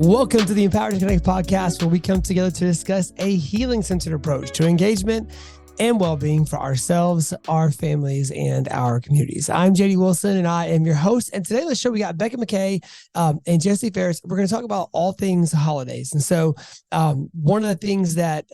Welcome to the Empowered to Connect podcast, where we come together to discuss a healing-centered approach to engagement and well-being for ourselves, our families, and our communities. I'm JD Wilson, and I am your host. And today on the show, we got Becca McKay and Faris. We're going to talk about all things holidays. And so one of the things that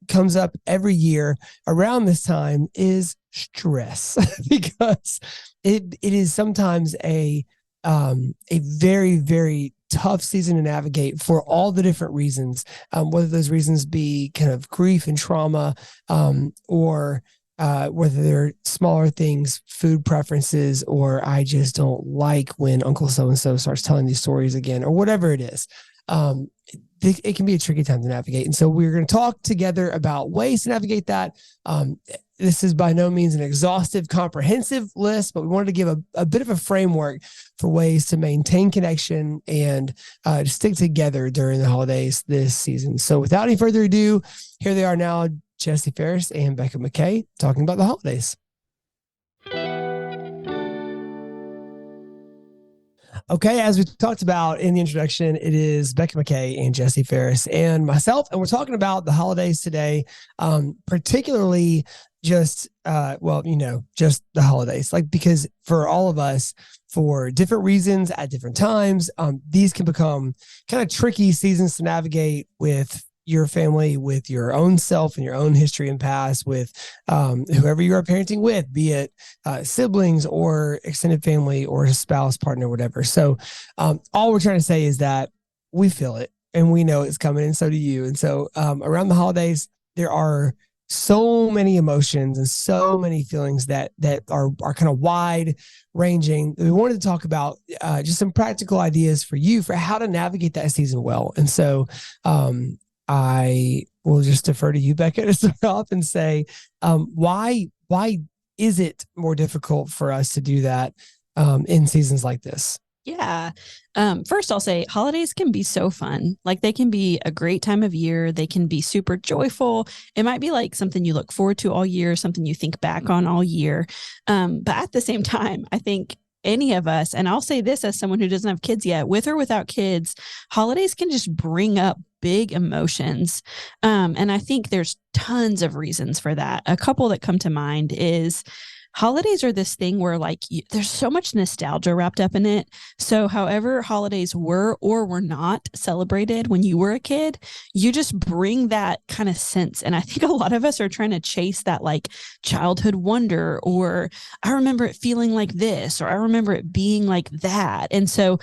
comes up every year around this time is stress, because it is sometimes a very, very tough season to navigate for all the different reasons, whether those reasons be kind of grief and trauma, or whether they're smaller things, food preferences, or I just don't like when Uncle so-and-so starts telling these stories again, or whatever it is. It can be a tricky time to navigate. And so we're going to talk together about ways to navigate that. This is by no means an exhaustive, comprehensive list, but we wanted to give a bit of a framework for ways to maintain connection and to stick together during the holidays this season. So without any further ado, here they are now, Faris and Becca McKay, talking about the holidays. Okay, as we talked about in the introduction, it is Becca McKay and Faris and myself, and we're talking about the holidays today, particularly just the holidays, because for all of us, for different reasons at different times, these can become kind of tricky seasons to navigate with your family, with your own self and your own history and past, with whoever you are parenting with, be it siblings or extended family or a spouse, partner, whatever. So all we're trying to say is that we feel it and we know it's coming, and so do you. And so around the holidays, there are so many emotions and so many feelings that are kind of wide ranging. We wanted to talk about just some practical ideas for you for how to navigate that season well. And so I will just defer to you, Becca, to start off and say, why is it more difficult for us to do that in seasons like this? Yeah. First, I'll say holidays can be so fun. They can be a great time of year. They can be super joyful. It might be something you look forward to all year, something you think back on all year. But at the same time, I think any of us, and I'll say this as someone who doesn't have kids yet, with or without kids, holidays can just bring up big emotions. And I think there's tons of reasons for that. A couple that come to mind is holidays are this thing where there's so much nostalgia wrapped up in it. So however holidays were or were not celebrated when you were a kid, you just bring that kind of sense. And I think a lot of us are trying to chase that childhood wonder, or I remember it feeling like this, or I remember it being like that. And so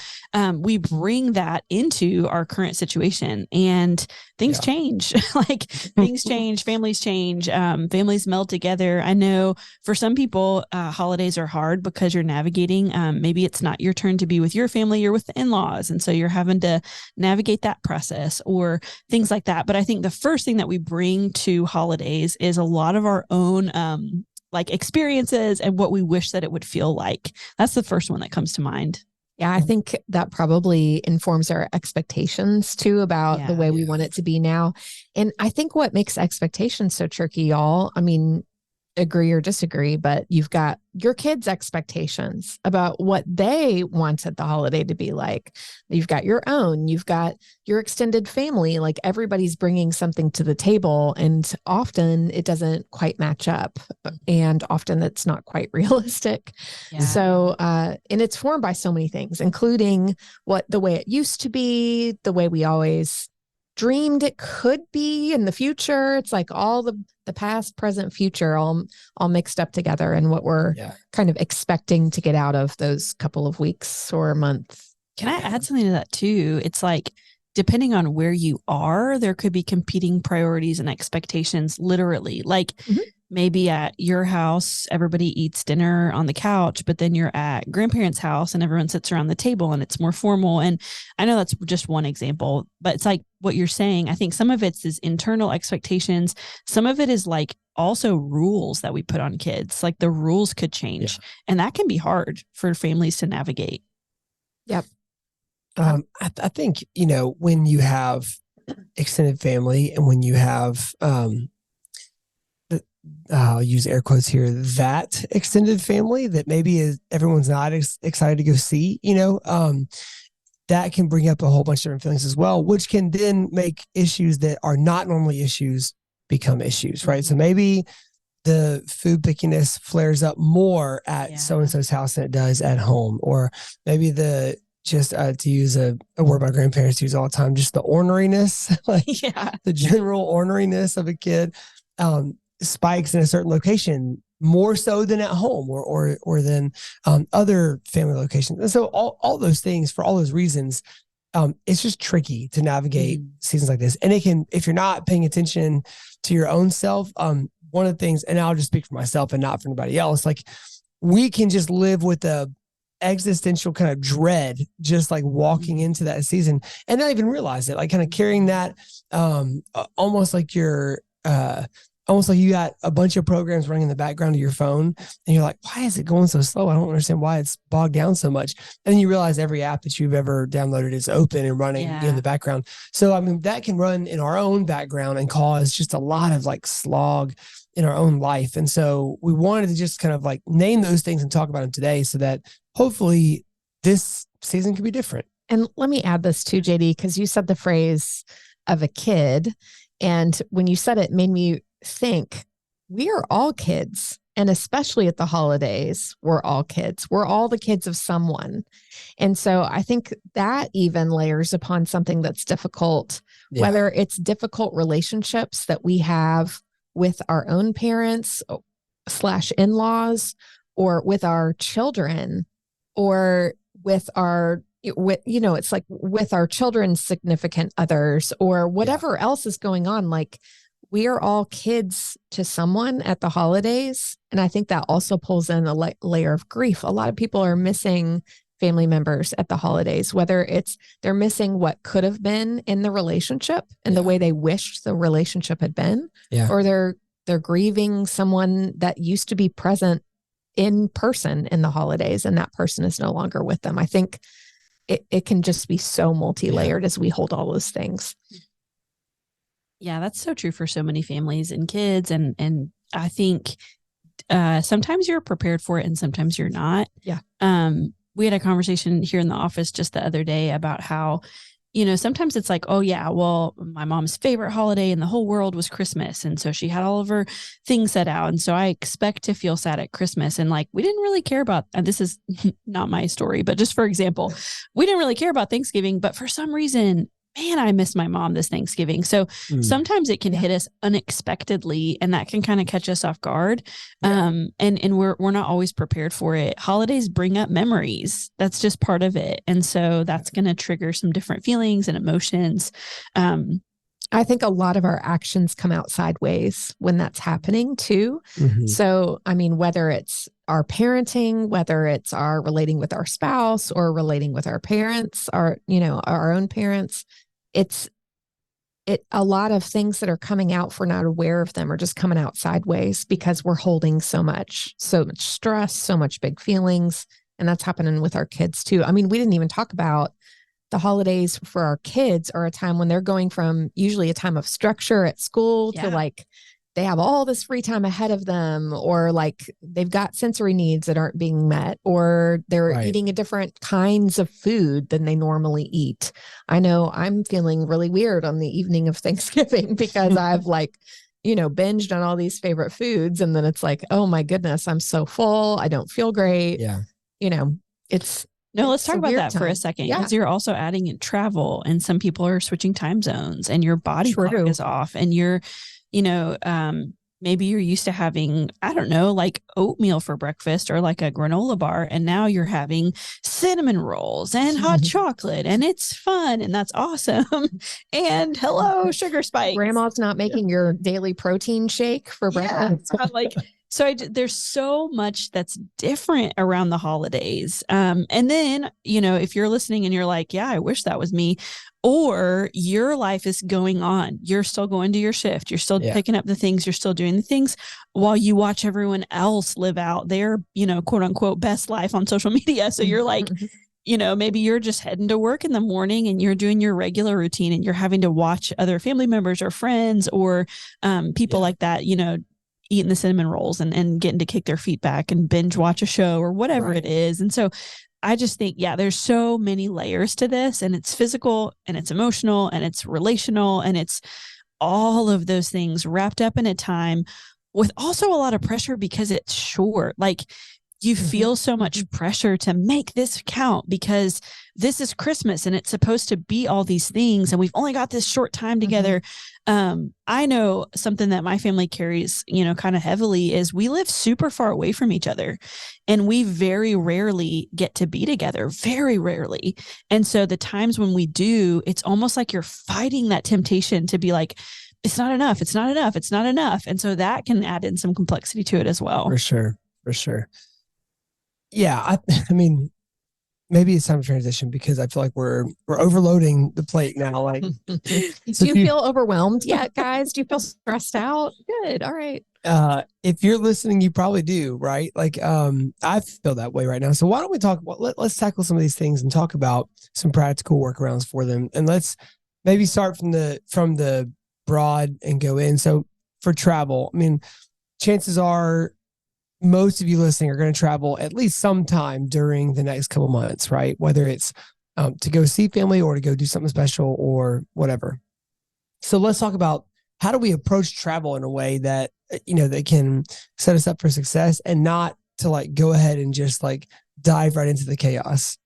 we bring that into our current situation, and things change. Things change, families change, families meld together. I know for some people, holidays are hard because you're navigating. Maybe it's not your turn to be with your family, you're with the in-laws. And so you're having to navigate that process or things like that. But I think the first thing that we bring to holidays is a lot of our own experiences and what we wish that it would feel like. That's the first one that comes to mind. Yeah, I think that probably informs our expectations too about the way we want it to be now. And I think what makes expectations so tricky, y'all, agree or disagree, but you've got your kids' expectations about what they wanted the holiday to be like. You've got your own, you've got your extended family, everybody's bringing something to the table, and often it doesn't quite match up, and often it's not quite realistic. Yeah. So, and it's formed by so many things, including the way it used to be, the way we always dreamed it could be in the future. It's all the past, present, future, all mixed up together, and what we're kind of expecting to get out of those couple of weeks or a month. Can I add something to that too? It's depending on where you are, there could be competing priorities and expectations, literally. Maybe at your house, everybody eats dinner on the couch, but then you're at grandparents' house and everyone sits around the table and it's more formal. And I know that's just one example, but it's what you're saying. I think some of it's is internal expectations. Some of it is also rules that we put on kids. The rules could change, and that can be hard for families to navigate. Yep. I think, when you have extended family and when you have, I'll use air quotes here, that extended family that maybe everyone's not excited to go see, that can bring up a whole bunch of different feelings as well, which can then make issues that are not normally issues become issues, right? So maybe the food pickiness flares up more at so-and-so's house than it does at home. Or maybe to use a word my grandparents use all the time, just the orneriness, the general orneriness of a kid spikes in a certain location more so than at home or than other family locations. And so all those things, for all those reasons, it's just tricky to navigate seasons like this. And it can, if you're not paying attention to your own self, one of the things, and I'll just speak for myself and not for anybody else, like we can just live with a existential kind of dread, just like walking into that season and not even realize it, like kind of carrying that almost like you're almost like you got a bunch of programs running in the background of your phone and you're like, why is it going so slow? I don't understand why it's bogged down so much. And then you realize every app that you've ever downloaded is open and running in the background. So, I mean, that can run in our own background and cause just a lot of like slog in our own life. And so we wanted to just kind of like name those things and talk about them today so that hopefully this season can be different. And let me add this too, JD, because you said the phrase of a kid. And when you said it, made me think we are all kids. And especially at the holidays, we're all kids. We're all the kids of someone. And so I think that even layers upon something that's difficult, whether it's difficult relationships that we have with our own parents / in-laws, or with our children, or with our, it's like with our children's significant others, or whatever else is going on. Like, we are all kids to someone at the holidays. And I think that also pulls in a layer of grief. A lot of people are missing family members at the holidays, whether it's they're missing what could have been in the relationship and the way they wished the relationship had been, or they're grieving someone that used to be present in person in the holidays and that person is no longer with them. I think it can just be so multi-layered as we hold all those things. Yeah, that's so true for so many families and kids. And I think sometimes you're prepared for it and sometimes you're not. Yeah. We had a conversation here in the office just the other day about how, sometimes it's like, oh yeah, well, my mom's favorite holiday in the whole world was Christmas. And so she had all of her things set out. And so I expect to feel sad at Christmas. And like, we didn't really care about, and this is not my story, but just for example, we didn't really care about Thanksgiving, but for some reason, man, I miss my mom this Thanksgiving. So sometimes it can hit us unexpectedly and that can kind of catch us off guard. And we're not always prepared for it. Holidays bring up memories. That's just part of it. And so that's going to trigger some different feelings and emotions. I think a lot of our actions come out sideways when that's happening too. So, I mean, whether it's our parenting, whether it's our relating with our spouse or relating with our parents, our own parents, it's a lot of things that are coming out if we're not aware of them are just coming out sideways because we're holding so much stress, so much big feelings. And that's happening with our kids too. I mean, we didn't even talk about the holidays for our kids are a time when they're going from usually a time of structure at school to like they have all this free time ahead of them, or like they've got sensory needs that aren't being met, or they're eating a different kinds of food than they normally eat. I know I'm feeling really weird on the evening of Thanksgiving because I've binged on all these favorite foods. And then it's like, oh my goodness, I'm so full. I don't feel great. Yeah. Let's talk about that for a second, because you're also adding in travel and some people are switching time zones and your body clock is off and you're, maybe you're used to having, I don't know, like oatmeal for breakfast or like a granola bar. And now you're having cinnamon rolls and hot chocolate and it's fun. And that's awesome. And hello, sugar spikes. Grandma's not making your daily protein shake for breakfast. There's so much that's different around the holidays. And then, if you're listening and you're like, yeah, I wish that was me, or your life is going on, you're still going to your shift, you're still picking up the things, you're still doing the things while you watch everyone else live out their, quote unquote, best life on social media. So you're like, maybe you're just heading to work in the morning and you're doing your regular routine and you're having to watch other family members or friends or people like that, eating the cinnamon rolls and getting to kick their feet back and binge watch a show or whatever it is. And so I just think, there's so many layers to this, and it's physical and it's emotional and it's relational and it's all of those things wrapped up in a time with also a lot of pressure because it's short. Like you feel so much pressure to make this count because this is Christmas and it's supposed to be all these things. And we've only got this short time together. I know something that my family carries, kind of heavily is we live super far away from each other and we very rarely get to be together, very rarely. And so the times when we do, it's almost like you're fighting that temptation to be like, it's not enough. It's not enough. It's not enough. And so that can add in some complexity to it as well. For sure. For sure. Yeah. I mean, maybe it's time to transition because I feel like we're overloading the plate now. Like, do you feel overwhelmed yet, guys? Do you feel stressed out? Good. All right. If you're listening, you probably do, right? Like, I feel that way right now. So why don't we talk about, let's tackle some of these things and talk about some practical workarounds for them. And let's maybe start from the broad and go in. So for travel, I mean, chances are most of you listening are going to travel at least sometime during the next couple months, right? Whether it's to go see family or to go do something special or whatever. So let's talk about how do we approach travel in a way that, that can set us up for success and not to like go ahead and just like dive right into the chaos.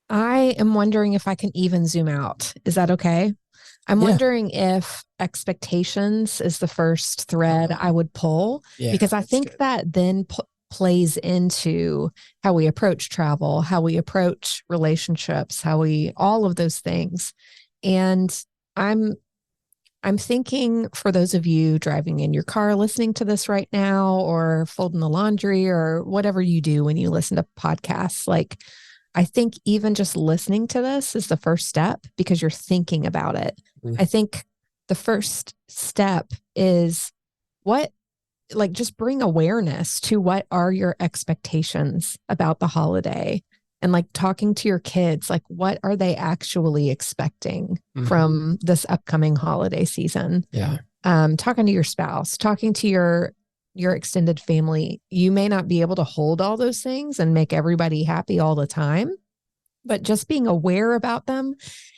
I am wondering if I can even zoom out. Is that okay? I'm wondering if expectations is the first thread I would pull, because I think that then plays into how we approach travel, how we approach relationships, all of those things. And I'm thinking for those of you driving in your car, listening to this right now, or folding the laundry or whatever you do when you listen to podcasts, like I think even just listening to this is the first step because you're thinking about it. I think the first step is just bring awareness to what are your expectations about the holiday, and like talking to your kids, like what are they actually expecting from this upcoming holiday season? Yeah. Talking to your spouse, talking to your extended family. You may not be able to hold all those things and make everybody happy all the time, but just being aware about them.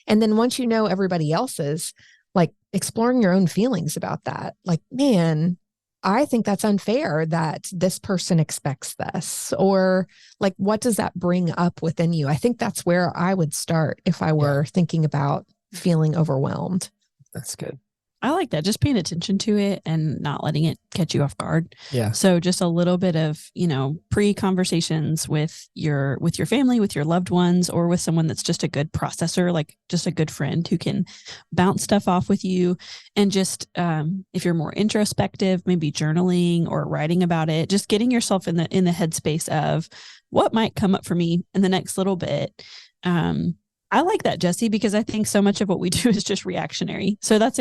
And then once you know everybody else's, like exploring your own feelings about that. Like, man, I think that's unfair that this person expects this, or like, what does that bring up within you? I think that's where I would start if I were thinking about feeling overwhelmed. That's good. I like that. Just paying attention to it and not letting it catch you off guard. Yeah. So just a little bit of, pre-conversations with your family, with your loved ones, or with someone that's just a good processor, like just a good friend who can bounce stuff off with you. And just, if you're more introspective, maybe journaling or writing about it, just getting yourself in the headspace of what might come up for me in the next little bit. I like that, Jesse, because I think so much of what we do is just reactionary. So that's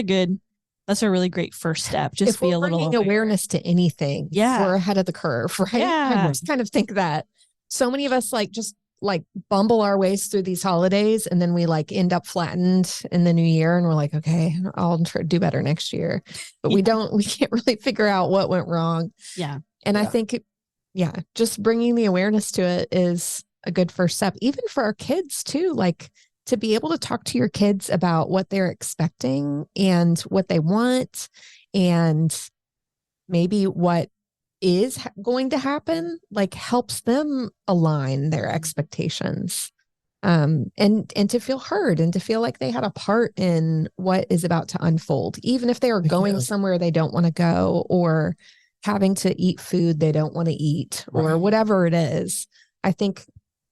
a really great first step. Just if be we're a little bringing awareness to anything. We're ahead of the curve, right? Yeah. I just kind of think that so many of us just bumble our ways through these holidays, and then we end up flattened in the new year, and we're like, okay, I'll try to do better next year. But we can't really figure out what went wrong. Yeah. And I think, just bringing the awareness to it is a good first step, even for our kids too. Like, to be able to talk to your kids about what they're expecting and what they want, and maybe what is going to happen, like helps them align their expectations, and to feel heard and to feel like they had a part in what is about to unfold, even if they are going somewhere they don't want to go, or having to eat food they don't want to eat, or whatever it is. I think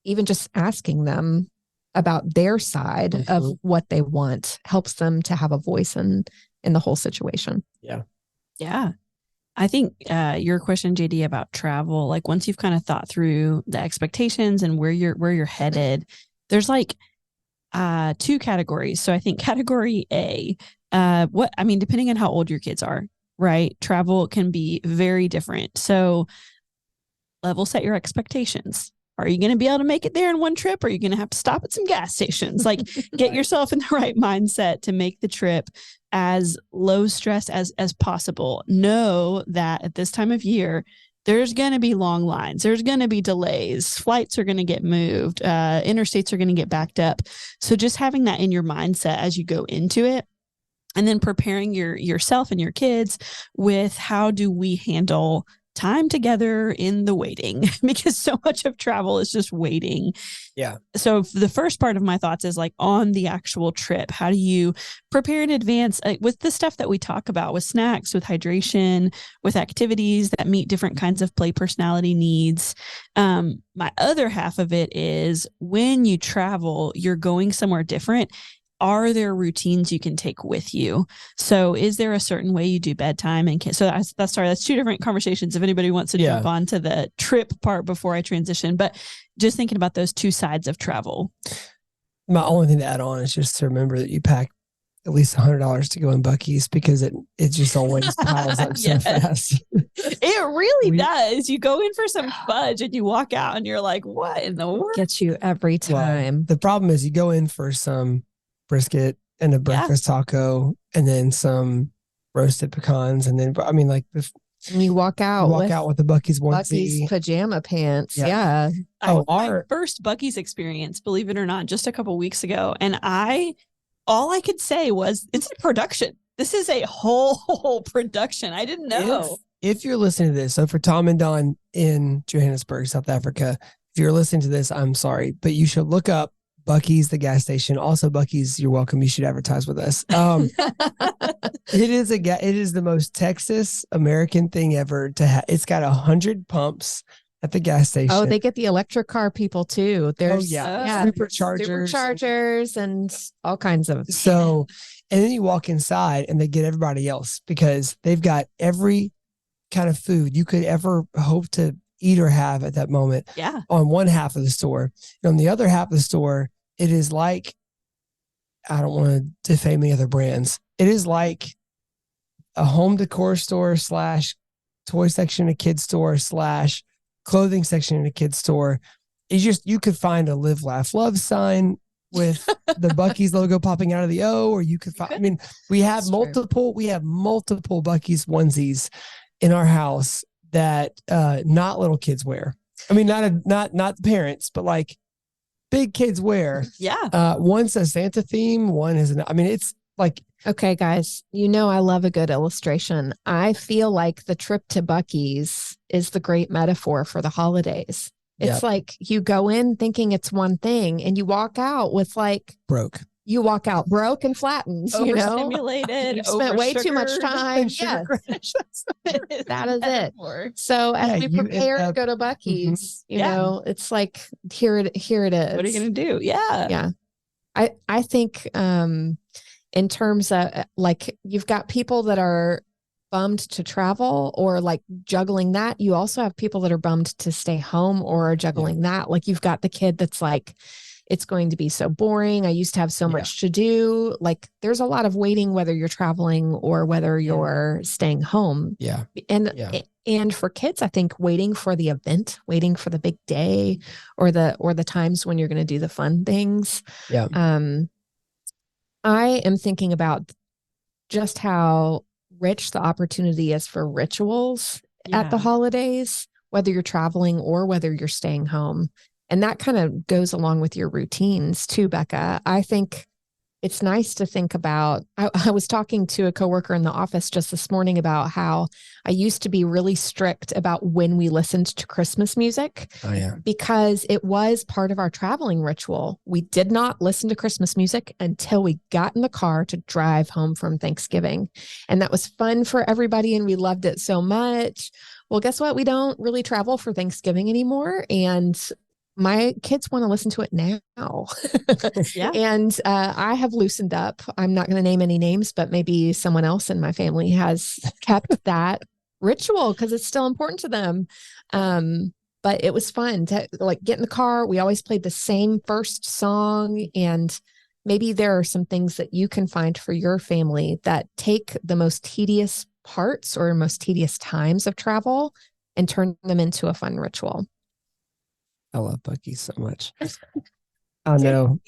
even just asking them about their side of what they want helps them to have a voice in the whole situation. Yeah. Yeah. I think your question, JD, about travel, like once you've kind of thought through the expectations and where you're headed, there's two categories. So I think category A, depending on how old your kids are, right? Travel can be very different. So level set your expectations. Are you going to be able to make it there in one trip? Or are you going to have to stop at some gas stations? Like get yourself in the right mindset to make the trip as low stress as possible. Know that at this time of year, there's going to be long lines. There's going to be delays. Flights are going to get moved. Interstates are going to get backed up. So just having that in your mindset as you go into it, and then preparing yourself and your kids with how do we handle time together in the waiting, because so much of travel is just waiting. Yeah. So the first part of my thoughts is like on the actual trip, how do you prepare in advance with the stuff that we talk about, with snacks, with hydration, with activities that meet different kinds of play personality needs. My other half of it is when you travel, you're going somewhere different. Are there routines you can take with you? So is there a certain way you do bedtime? And so that's two different conversations if anybody wants to jump on to the trip part before I transition, but just thinking about those two sides of travel. My only thing to add on is just to remember that you pack at least $100 to go in Buc-ee's, because it just always piles up so fast. It really does. You go in for some fudge and you walk out and you're like, what in the world? Gets you every time. Well, the problem is you go in for some brisket and a breakfast taco and then some roasted pecans. And then, I mean, like, and you walk out with the Buc-ee's onesie. Buc-ee's pajama pants. Yeah. My first Buc-ee's experience, believe it or not, just a couple weeks ago. And all I could say was, it's a production. This is a whole production. I didn't know. If you're listening to this, so for Tom and Don in Johannesburg, South Africa, if you're listening to this, I'm sorry, but you should look up Buc-ee's, the gas station. Also, Buc-ee's, you're welcome. You should advertise with us. It is the most Texas American thing ever to have. It's got 100 pumps at the gas station. Oh, they get the electric car people too. There's superchargers and all kinds of. So, and then you walk inside and they get everybody else, because they've got every kind of food you could ever hope to eat or have at that moment. Yeah. On one half of the store. And on the other half of the store, it is like, I don't want to defame the other brands. It is like a home decor store / toy section, a kid's store / clothing section in a kid's store. It's you could find a Live, Laugh, Love sign with the Buc-ee's logo popping out of the O, or you could find, I mean, we have multiple Buc-ee's onesies in our house that not little kids wear. I mean, not parents, but like big kids wear. Yeah. One's a Santa theme. One is it's like, okay, guys, I love a good illustration. I feel like the trip to Buc-ee's is the great metaphor for the holidays. It's like you go in thinking it's one thing and you walk out with like broke. You walk out broke and flattened, overstimulated, you spent way too much time. Yes. That is it. So as we prepare to go to Buc-ee's, it's like, here it is. What are you going to do? Yeah. Yeah. I think in terms of like, you've got people that are bummed to travel or like juggling that. You also have people that are bummed to stay home or juggling that. Like you've got the kid that's like, it's going to be so boring. I used to have so much to do. Like there's a lot of waiting, whether you're traveling or whether you're staying home. Yeah. And for kids, I think waiting for the event, waiting for the big day or the times when you're going to do the fun things. Yeah. I am thinking about just how rich the opportunity is for rituals at the holidays, whether you're traveling or whether you're staying home. And that kind of goes along with your routines too, Becca. I think it's nice to think about, I was talking to a coworker in the office just this morning about how I used to be really strict about when we listened to Christmas music. Oh, yeah. Because it was part of our traveling ritual. We did not listen to Christmas music until we got in the car to drive home from Thanksgiving. And that was fun for everybody. And we loved it so much. Well, guess what? We don't really travel for Thanksgiving anymore. And my kids want to listen to it now. And I have loosened up. I'm not going to name any names, but maybe someone else in my family has kept that ritual because it's still important to them. But it was fun to like get in the car. We always played the same first song. And maybe there are some things that you can find for your family that take the most tedious parts or most tedious times of travel and turn them into a fun ritual. I love Buc-ee's so much. I know.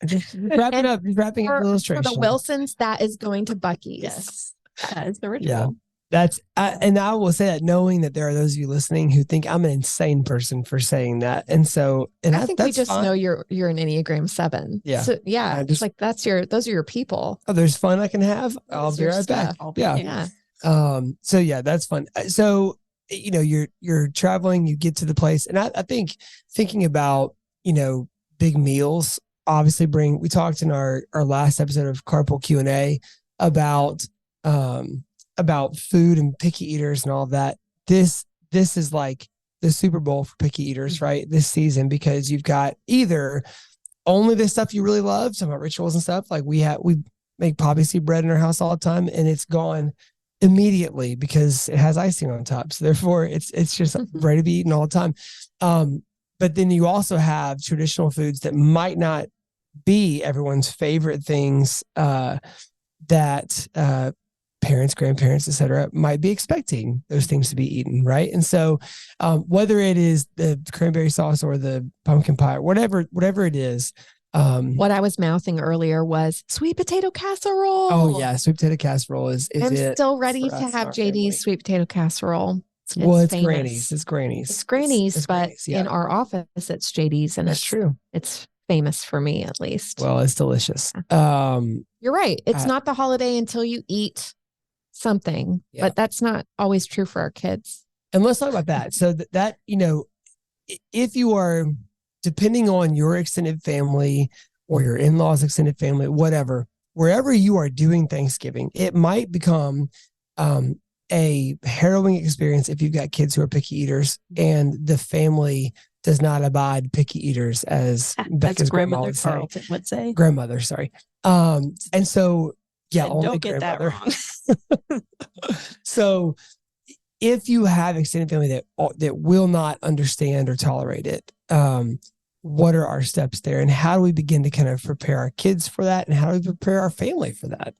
Just wrapping up the illustration. For the Wilsons, that is going to Buc-ee's. Yes. That is the ritual. Yeah. And I will say that knowing that there are those of you listening who think I'm an insane person for saying that. And so, and I think we just know you're an Enneagram 7. Yeah. So yeah. Just like those are your people. Oh, there's fun I can have. I'll be right back. Yeah. So yeah, that's fun. So, you're traveling, you get to the place. And I think thinking about, big meals, obviously we talked in our last episode of Carpool Q&A about food and picky eaters and all of that. This is like the Super Bowl for picky eaters, right? This season, because you've got either only the stuff you really love, talking about rituals and stuff. Like we make poppy seed bread in our house all the time, and it's gone immediately because it has icing on top. So therefore it's just ready to be eaten all the time. But then you also have traditional foods that might not be everyone's favorite things, that parents, grandparents, etc., might be expecting those things to be eaten, right? And so, whether it is the cranberry sauce or the pumpkin pie, whatever it is. What I was mouthing earlier was sweet potato casserole. Oh yeah, sweet potato casserole is. I'm still ready to have JD's sweet potato casserole. It's Granny's. It's Granny's, but in our office, it's JD's, and that's true. It's famous for me, at least. Well, it's delicious. You're right. It's not the holiday until you eat something, but that's not always true for our kids. And let's talk about that. So that if you are, depending on your extended family or your in-laws' extended family, whatever, wherever you are doing Thanksgiving, it might become a harrowing experience if you've got kids who are picky eaters and the family does not abide picky eaters, as Becca's grandmother would say. Grandmother, sorry. And so, yeah, and don't get that wrong. So if you have extended family that will not understand or tolerate it, what are our steps there, and how do we begin to kind of prepare our kids for that, and how do we prepare our family for that?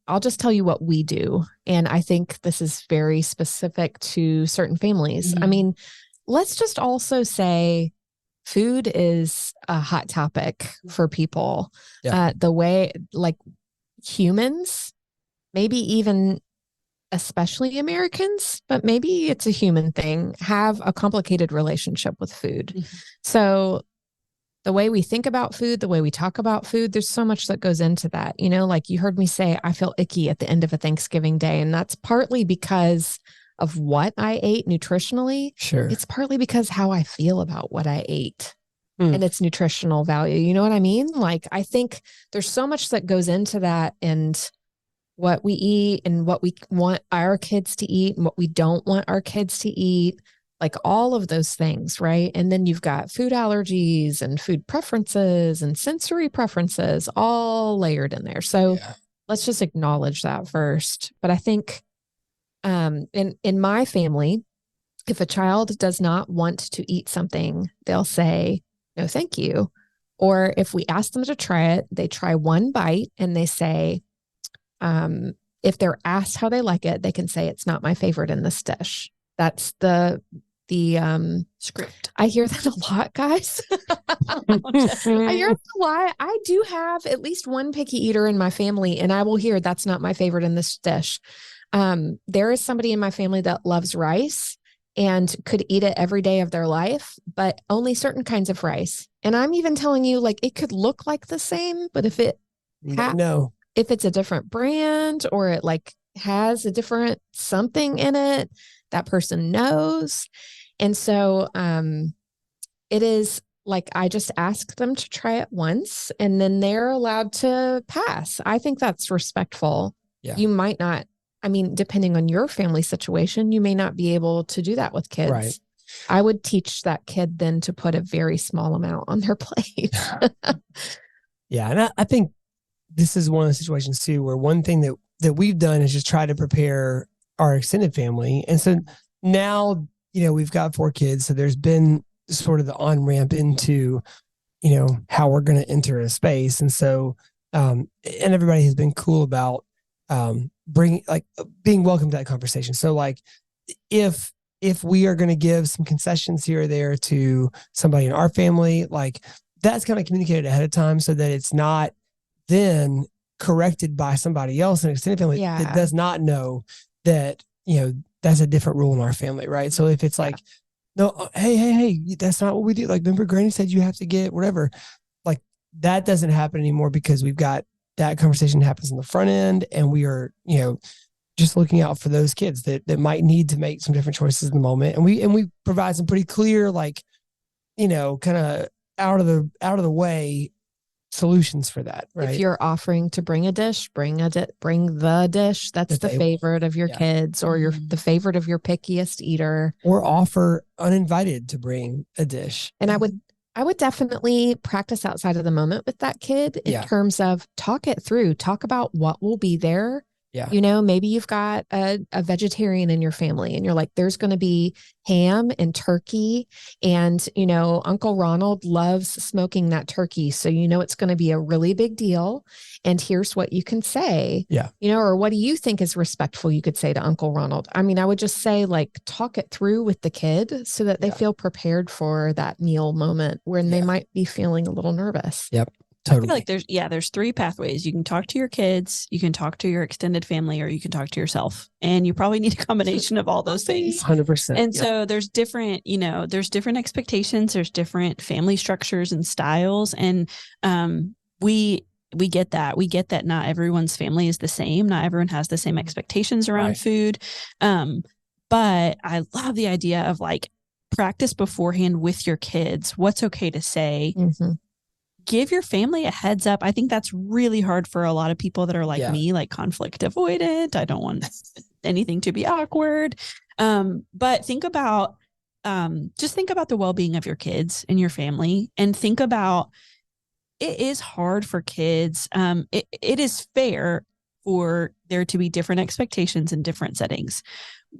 I'll just tell you what we do. And I think this is very specific to certain families. Mm-hmm. I mean, let's just also say food is a hot topic for people. Yeah. The way, like, humans, maybe even especially Americans, but maybe it's a human thing, have a complicated relationship with food. Mm-hmm. So the way we think about food, the way we talk about food, there's so much that goes into that. Like you heard me say, I feel icky at the end of a Thanksgiving day. And that's partly because of what I ate nutritionally. Sure. It's partly because how I feel about what I ate and its nutritional value. You know what I mean? Like, I think there's so much that goes into that, and what we eat and what we want our kids to eat and what we don't want our kids to eat. Like all of those things, right? And then you've got food allergies and food preferences and sensory preferences all layered in there. So let's just acknowledge that first. But I think in my family, if a child does not want to eat something, they'll say, no, thank you. Or if we ask them to try it, they try one bite and they say, if they're asked how they like it, they can say, it's not my favorite in this dish. That's the script. I hear that a lot, guys. I hear that a lot. I do have at least one picky eater in my family, and I will hear that's not my favorite in this dish. There is somebody in my family that loves rice and could eat it every day of their life, but only certain kinds of rice. And I'm even telling you, like, it could look like the same, but if it's a different brand or it like has a different something in it, that person knows. And so it is like, I just ask them to try it once and then they're allowed to pass. I think that's respectful. Yeah. You might not, depending on your family situation, you may not be able to do that with kids. Right. I would teach that kid then to put a very small amount on their plate. Yeah. And I think this is one of the situations too, where one thing that we've done is just try to prepare our extended family. And so now, we've got 4 kids. So there's been sort of the on-ramp into, how we're going to enter a space. And so, and everybody has been cool about being welcome to that conversation. So like, if we are going to give some concessions here or there to somebody in our family, like that's kind of communicated ahead of time so that it's not then corrected by somebody else, an extended family that does not know that, that's a different rule in our family, right? So if it's like, no, hey, that's not what we do. Like, remember Granny said you have to get whatever. Like, that doesn't happen anymore because we've got that conversation happens on the front end, and we are, just looking out for those kids that might need to make some different choices in the moment. And we provide some pretty clear, like, kind of out of the way solutions for that, right? If you're offering to bring a dish, bring the dish that's the favorite of your kids, or the favorite of your pickiest eater, or offer uninvited to bring a dish. And I would definitely practice outside of the moment with that kid in terms of talk it through, talk about what will be there. Yeah. Maybe you've got a vegetarian in your family and you're like, there's going to be ham and turkey. And, Uncle Ronald loves smoking that turkey. So, it's going to be a really big deal. And here's what you can say. Yeah. Or what do you think is respectful you could say to Uncle Ronald? I mean, I would just say, like, talk it through with the kid so that they feel prepared for that meal moment when they might be feeling a little nervous. Yep. Totally. I feel like there's 3 pathways. You can talk to your kids, you can talk to your extended family, or you can talk to yourself. And you probably need a combination of all those things. 100%. And so there's different, there's different expectations, there's different family structures and styles. And we get that. We get that not everyone's family is the same. Not everyone has the same expectations around food. But I love the idea of, like, practice beforehand with your kids. What's okay to say? Mm-hmm. Give your family a heads up. I think that's really hard for a lot of people that are like me, like conflict avoidant. I don't want anything to be awkward. But think about, just think about the well-being of your kids and your family, and think about, it is hard for kids. It is fair for there to be different expectations in different settings.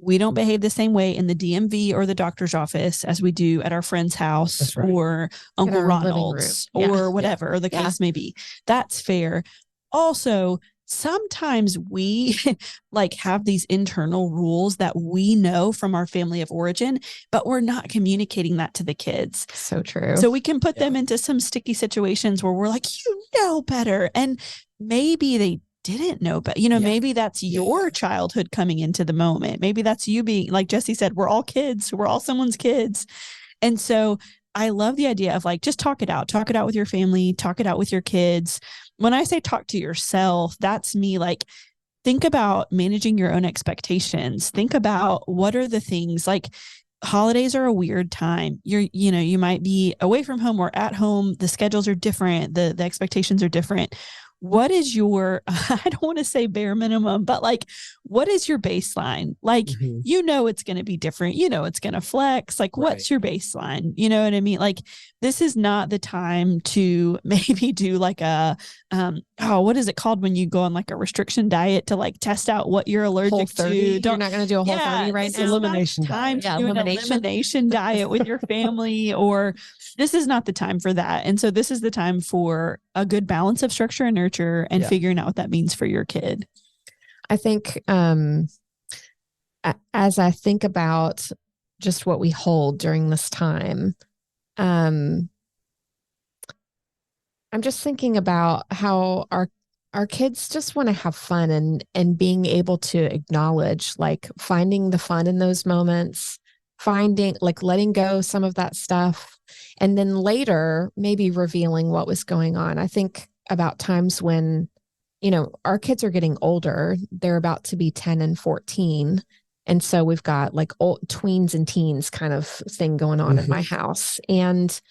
We don't behave the same way in the DMV or the doctor's office as we do at our friend's house or Uncle Ronald's or whatever the case may be. That's fair. Also, sometimes we like have these internal rules that we know from our family of origin, but we're not communicating that to the kids. So true. So we can put them into some sticky situations where we're like, better. And maybe they didn't know, but maybe that's your childhood coming into the moment. Maybe that's you being, like Jesse said, we're all kids. We're all someone's kids. And so I love the idea of, like, just talk it out with your family, talk it out with your kids. When I say talk to yourself, that's me, like, think about managing your own expectations. Think about what are the things, like, holidays are a weird time. You might be away from home or at home. The schedules are different. The expectations are different. What is your, I don't want to say bare minimum, but, like, what is your baseline? Like, it's going to be different. It's going to flex. Like, what's your baseline? You know what I mean? Like, this is not the time to maybe do like a, what is it called when you go on like a restriction diet to, like, test out what you're allergic to? You're not going to do a whole 30 right now. Elimination diet. Elimination diet with your family, or this is not the time for that. And so this is the time for a good balance of structure and nurture and figuring out what that means for your kid. I think as I think about just what we hold during this time, I'm just thinking about how our kids just want to have fun and being able to acknowledge, like, finding the fun in those moments, finding, like, letting go some of that stuff, and then later maybe revealing what was going on. I think about times when, our kids are getting older. They're about to be 10 and 14. And so we've got, like, old tweens and teens kind of thing going on in my house. And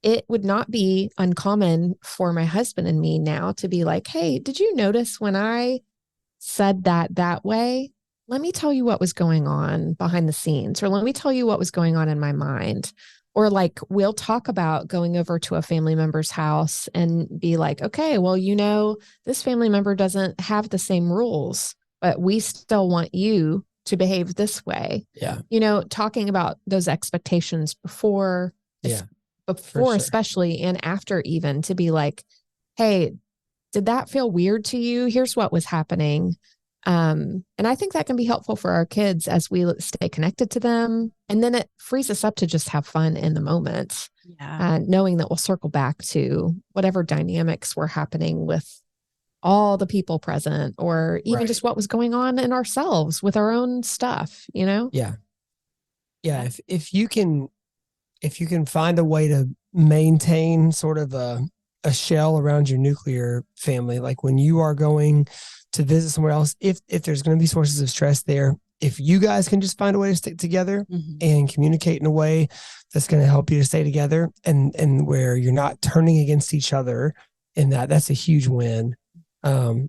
it would not be uncommon for my husband and me now to be like, hey, did you notice when I said that way? Let me tell you what was going on behind the scenes, or let me tell you what was going on in my mind. Or, like, we'll talk about going over to a family member's house and be like, okay, well, this family member doesn't have the same rules, but we still want you to behave this way. Yeah. Talking about those expectations before, especially, and after, even, to be like, hey, did that feel weird to you? Here's what was happening. And I think that can be helpful for our kids as we stay connected to them. And then it frees us up to just have fun in the moment, knowing that we'll circle back to whatever dynamics were happening with all the people present, or even just what was going on in ourselves with our own stuff, you know? Yeah. Yeah. If you can find a way to maintain sort of a shell around your nuclear family, like when you are going to visit somewhere else, if there's going to be sources of stress there, if you guys can just find a way to stick together and communicate in a way that's going to help you to stay together, and where you're not turning against each other, and that's a huge win.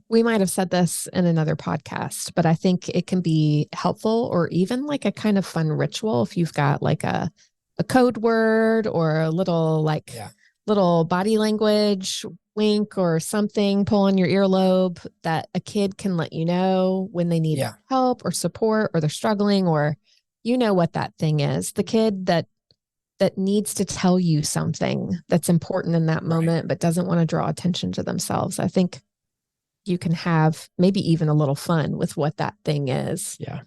We might have said this in another podcast, but I think it can be helpful, or even like a kind of fun ritual, if you've got like a code word or a little little body language wink or something, pull on your earlobe, that a kid can let you know when they need help or support, or they're struggling, or you know what that thing is. The kid that needs to tell you something that's important in that moment, but doesn't want to draw attention to themselves. I think you can have maybe even a little fun with what that thing is. Yeah.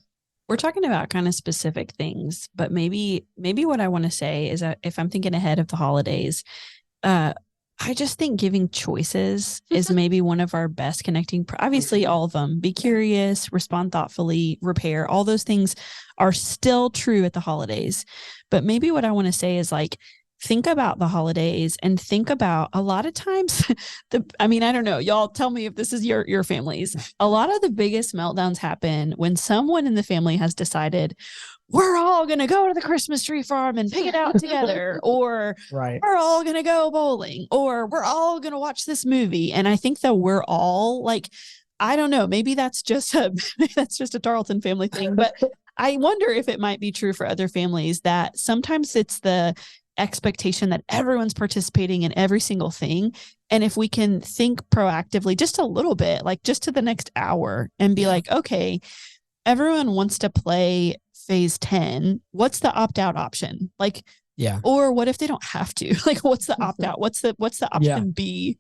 We're talking about kind of specific things, but maybe what I want to say is that if I'm thinking ahead of the holidays, I just think giving choices is maybe one of our best connecting. Obviously, all of them. Be curious, respond thoughtfully, repair. All those things are still true at the holidays. But maybe what I want to say is like, think about the holidays and think about a lot of times I don't know, y'all tell me if this is your families. A lot of the biggest meltdowns happen when someone in the family has decided we're all going to go to the Christmas tree farm and pick it out together, or we're all going to go bowling, or we're all going to watch this movie. And I think that we're all like, I don't know, maybe that's just a Tarleton family thing, but I wonder if it might be true for other families, that sometimes it's the expectation that everyone's participating in every single thing. And if we can think proactively just a little bit, like just to the next hour, and be like, okay, everyone wants to play phase 10. What's the opt-out option? Like, or what if they don't have to? Like, what's the opt-out? What's the option B?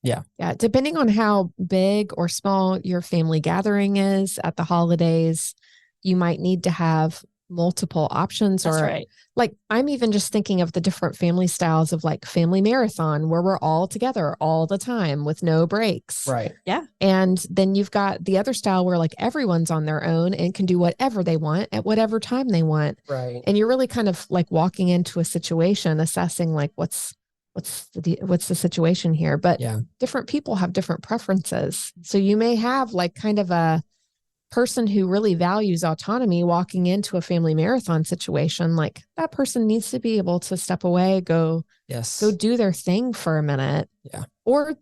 Yeah. Depending on how big or small your family gathering is at the holidays, you might need to have multiple options. That's or right. Like, I'm even just thinking of the different family styles of like family marathon, where we're all together all the time with no breaks. Right. Yeah. And then you've got the other style where like everyone's on their own and can do whatever they want at whatever time they want. Right. And you're really kind of like walking into a situation, assessing like what's the situation here. But different people have different preferences. So you may have like kind of a person who really values autonomy walking into a family marathon situation. Like, that person needs to be able to step away, go do their thing for a minute. Yeah. Or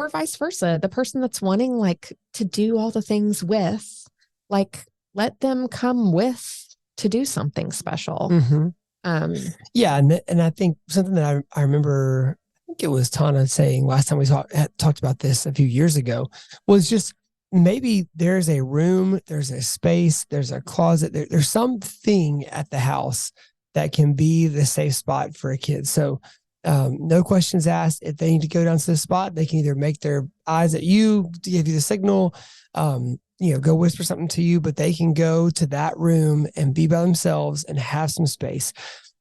vice versa. The person that's wanting like to do all the things with, like, let them come with to do something special. Mm-hmm. And I think something that I remember, I think it was Tana saying last time we talked about this a few years ago, was just maybe there's a room, there's a space, there's a closet, there's something at the house that can be the safe spot for a kid. So no questions asked. If they need to go down to the spot, they can either make their eyes at you to give you the signal, go whisper something to you, but they can go to that room and be by themselves and have some space.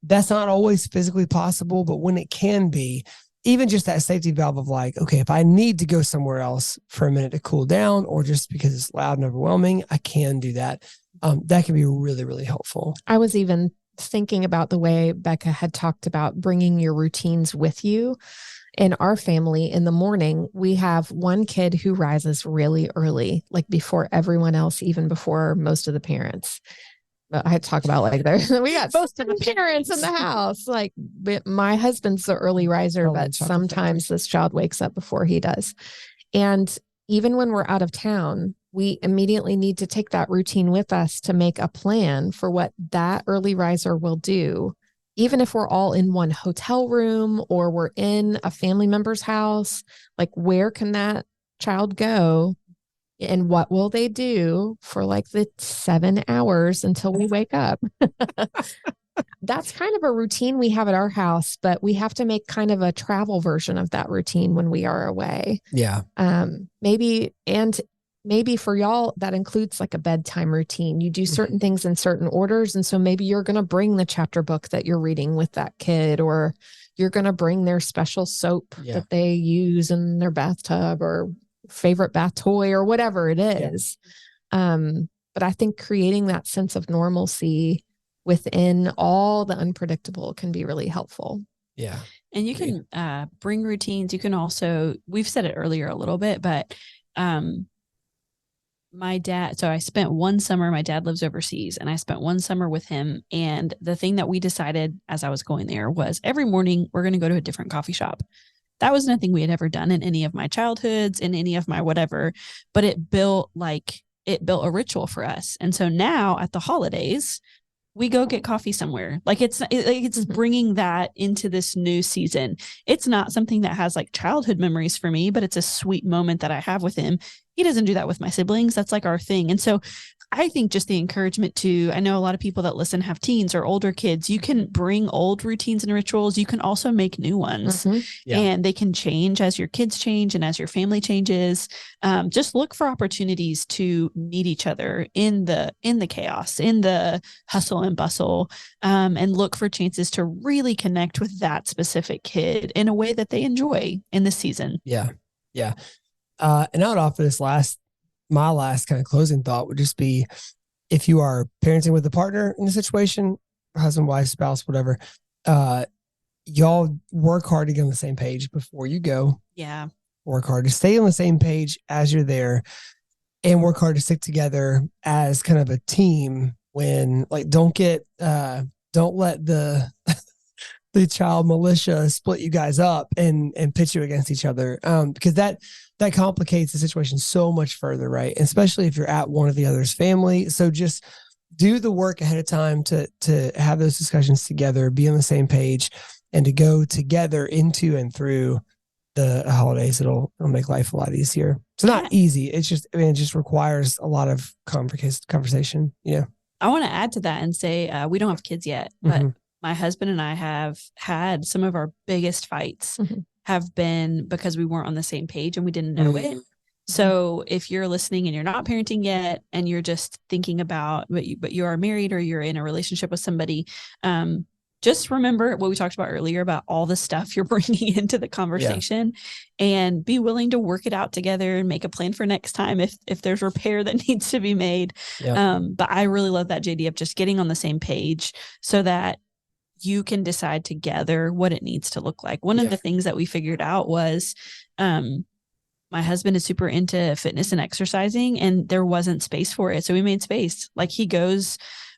That's not always physically possible, but when it can be, even just that safety valve of like, okay, if I need to go somewhere else for a minute to cool down, or just because it's loud and overwhelming, I can do that. That can be really, really helpful. I was even thinking about the way Becca had talked about bringing your routines with you. In our family, in the morning, we have one kid who rises really early, like before everyone else, even before most of the parents. I had to talk about like we got most of the parents in the house. Like, my husband's the early riser, but sometimes this child wakes up before he does. And even when we're out of town, we immediately need to take that routine with us to make a plan for what that early riser will do. Even if we're all in one hotel room or we're in a family member's house, like, where can that child go? And what will they do for like the 7 hours until we wake up? That's kind of a routine we have at our house, but we have to make kind of a travel version of that routine when we are away. Yeah. Maybe for y'all, that includes like a bedtime routine. You do certain things in certain orders. And so maybe you're going to bring the chapter book that you're reading with that kid, or you're going to bring their special soap that they use in their bathtub, or favorite bath toy or whatever it is. But I think creating that sense of normalcy within all the unpredictable can be really helpful. Yeah. And you can bring routines. You can also, we've said it earlier a little bit, but my dad, so I spent one summer, my dad lives overseas, and I spent one summer with him. And the thing that we decided as I was going there was every morning we're going to go to a different coffee shop. That was nothing we had ever done in any of my childhoods, in any of my whatever, but it built a ritual for us. And so now at the holidays, we go get coffee somewhere. Like it's bringing that into this new season. It's not something that has like childhood memories for me, but it's a sweet moment that I have with him. He doesn't do that with my siblings. That's like our thing. And so I think just the encouragement to, I know a lot of people that listen have teens or older kids. You can bring old routines and rituals. You can also make new ones, and they can change as your kids change and as your family changes. Just look for opportunities to meet each other in the chaos, in the hustle and bustle, and look for chances to really connect with that specific kid in a way that they enjoy in this season. Yeah. Yeah. And I would offer my last kind of closing thought would just be, if you are parenting with a partner in a situation, husband, wife, spouse, whatever, y'all work hard to get on the same page before you go. Yeah. Work hard to stay on the same page as you're there, and work hard to stick together as kind of a team when, like, don't let the child militia split you guys up and pit you against each other. Because that complicates the situation so much further, right? And especially if you're at one of the other's family. So just do the work ahead of time to have those discussions together, be on the same page, and to go together into and through the holidays. It'll make life a lot easier. It's not easy. It's just, it just requires a lot of conversation. Yeah. I want to add to that and say, we don't have kids yet, but my husband and I have had some of our biggest fights have been because we weren't on the same page and we didn't know it. So if you're listening and you're not parenting yet and you're just thinking about, but you are married or you're in a relationship with somebody, just remember what we talked about earlier about all the stuff you're bringing into the conversation, and be willing to work it out together and make a plan for next time if there's repair that needs to be made. But I really love that, JD, of just getting on the same page so that you can decide together what it needs to look like. One of the things that we figured out was my husband is super into fitness and exercising, and there wasn't space for it. So we made space. Like, he goes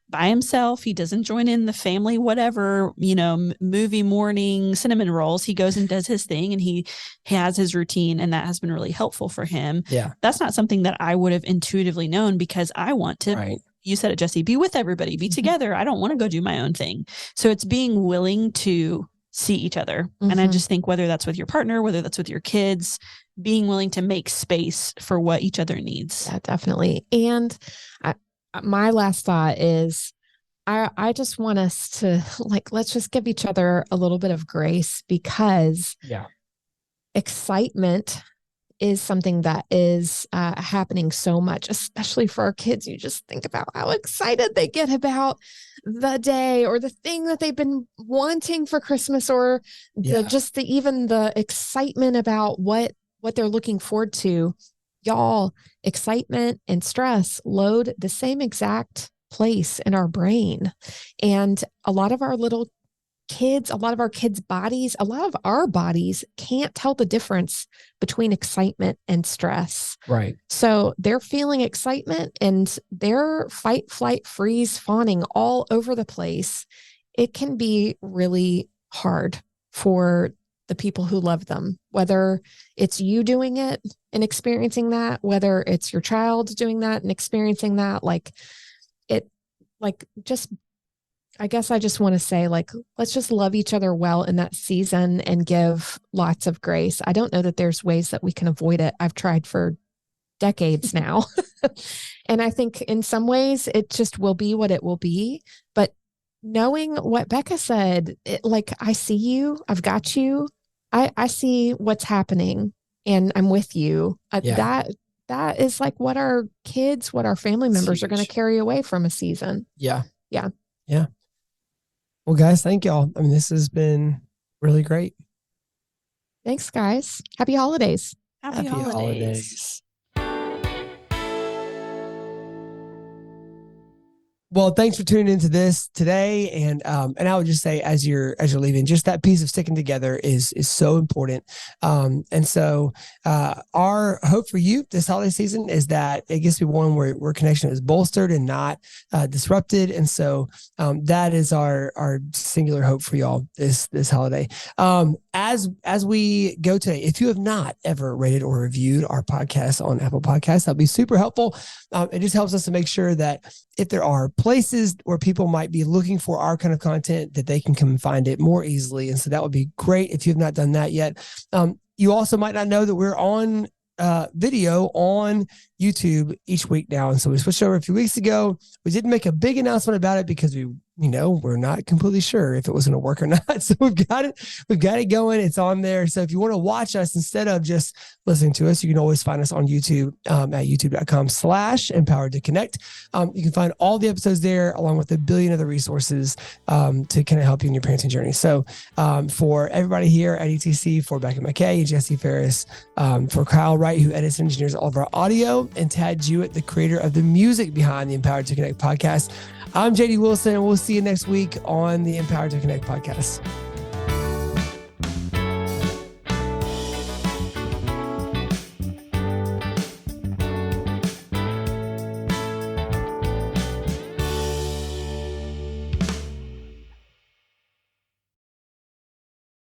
by himself. He doesn't join in the family, whatever, movie morning cinnamon rolls. He goes and does his thing, and he has his routine, and that has been really helpful for him. Yeah. That's not something that I would have intuitively known, because I want to, you said it, Jesse, be with everybody, be together. I don't want to go do my own thing. So it's being willing to see each other. And I just think whether that's with your partner, whether that's with your kids, being willing to make space for what each other needs. Yeah, definitely. And my last thought is, I just want us to, let's just give each other a little bit of grace, because excitement is something that is happening so much, especially for our kids. You just think about how excited they get about the day or the thing that they've been wanting for Christmas, or even the excitement about what they're looking forward to. Y'all, excitement and stress load the same exact place in our brain. And a lot of our kids' bodies, a lot of our bodies can't tell the difference between excitement and stress. Right. So they're feeling excitement and they're fight, flight, freeze, fawning all over the place. It can be really hard for the people who love them, whether it's you doing it and experiencing that, whether it's your child doing that and experiencing that. I guess I just want to say, let's just love each other well in that season and give lots of grace. I don't know that there's ways that we can avoid it. I've tried for decades now. And I think in some ways it just will be what it will be. But knowing what Becca said, I see you, I've got you, I see what's happening, and I'm with you. That is what our kids, what our family members are going to carry away from a season. Yeah. Yeah. Yeah. Well, guys, thank y'all. I mean, this has been really great. Thanks, guys. Happy holidays. Happy holidays. Well, thanks for tuning into this today, and I would just say as you're leaving, just that piece of sticking together is so important. And so our hope for you this holiday season is that it gets to be one where connection is bolstered and not disrupted. And so that is our singular hope for y'all this holiday. As we go today, if you have not ever rated or reviewed our podcast on Apple Podcasts, that'd be super helpful. It just helps us to make sure that if there are places where people might be looking for our kind of content, that they can come and find it more easily. And so that would be great if you have not done that yet. You also might not know that we're on video on YouTube each week now. And so we switched over a few weeks ago. We didn't make a big announcement about it because we're not completely sure if it was going to work or not. So we've got it going. It's on there. So if you want to watch us instead of just listening to us, you can always find us on YouTube at youtube.com/empowered to connect. You can find all the episodes there along with a billion other resources to kind of help you in your parenting journey. So for everybody here at ETC, for Becca McKay and Jesse Faris, for Kyle Wright, who edits and engineers all of our audio, and Tad Jewett, the creator of the music behind the Empowered to Connect podcast, I'm JD Wilson, and we'll see you next week on the Empowered to Connect podcast.